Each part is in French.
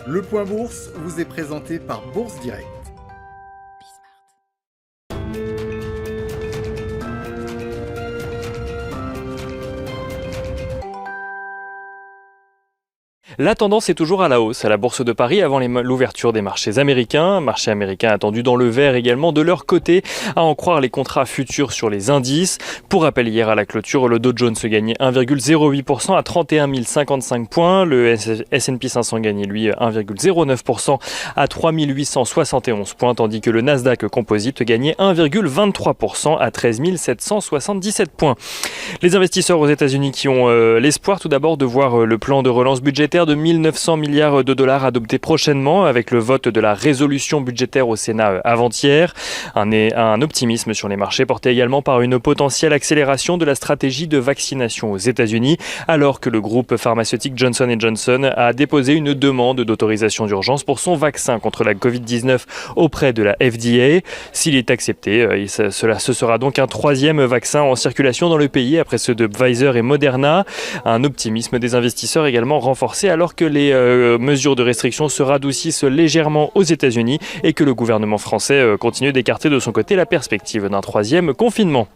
Le Point Bourse vous est présenté par Bourse Direct. La tendance est toujours à la hausse à la Bourse de Paris avant l'ouverture des marchés américains. Marché américain attendu dans le vert également de leur côté, à en croire les contrats futurs sur les indices. Pour rappel, hier à la clôture, le Dow Jones gagnait 1,08% à 31 055 points. Le S&P 500 gagnait lui 1,09% à 3 871 points, tandis que le Nasdaq Composite gagnait 1,23% à 13 777 points. Les investisseurs aux États-Unis qui ont l'espoir tout d'abord de voir le plan de relance budgétaire de 1 900 milliards de dollars adopté prochainement avec le vote de la résolution budgétaire au Sénat avant-hier. Un optimisme sur les marchés porté également par une potentielle accélération de la stratégie de vaccination aux États-Unis, alors que le groupe pharmaceutique Johnson & Johnson a déposé une demande d'autorisation d'urgence pour son vaccin contre la Covid-19 auprès de la FDA. S'il est accepté, ce sera donc un troisième vaccin en circulation dans le pays après ceux de Pfizer et Moderna. Un optimisme des investisseurs également renforcé alors que les mesures de restriction se radoucissent légèrement aux États-Unis et que le gouvernement français continue d'écarter de son côté la perspective d'un troisième confinement.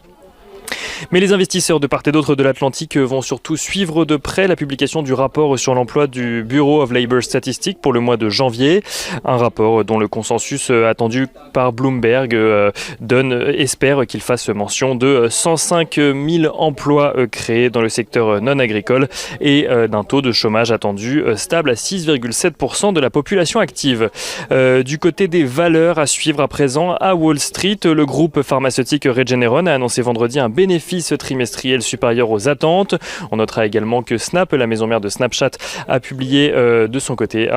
Mais les investisseurs de part et d'autre de l'Atlantique vont surtout suivre de près la publication du rapport sur l'emploi du Bureau of Labor Statistics pour le mois de janvier. Un rapport dont le consensus attendu par Bloomberg espère qu'il fasse mention de 105 000 emplois créés dans le secteur non agricole et d'un taux de chômage attendu stable à 6,7% de la population active. Du côté des valeurs à suivre à présent, à Wall Street, le groupe pharmaceutique Regeneron a annoncé vendredi un bénéfice trimestriel supérieur aux attentes. On notera également que Snap, la maison mère de Snapchat, a publié de son côté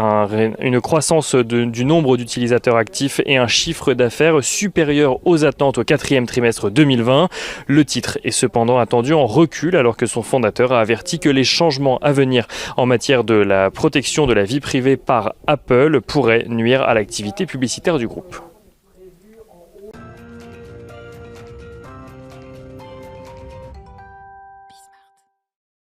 une croissance du nombre d'utilisateurs actifs et un chiffre d'affaires supérieur aux attentes au quatrième trimestre 2020. Le titre est cependant attendu en recul alors que son fondateur a averti que les changements à venir en matière de la protection de la vie privée par Apple pourraient nuire à l'activité publicitaire du groupe.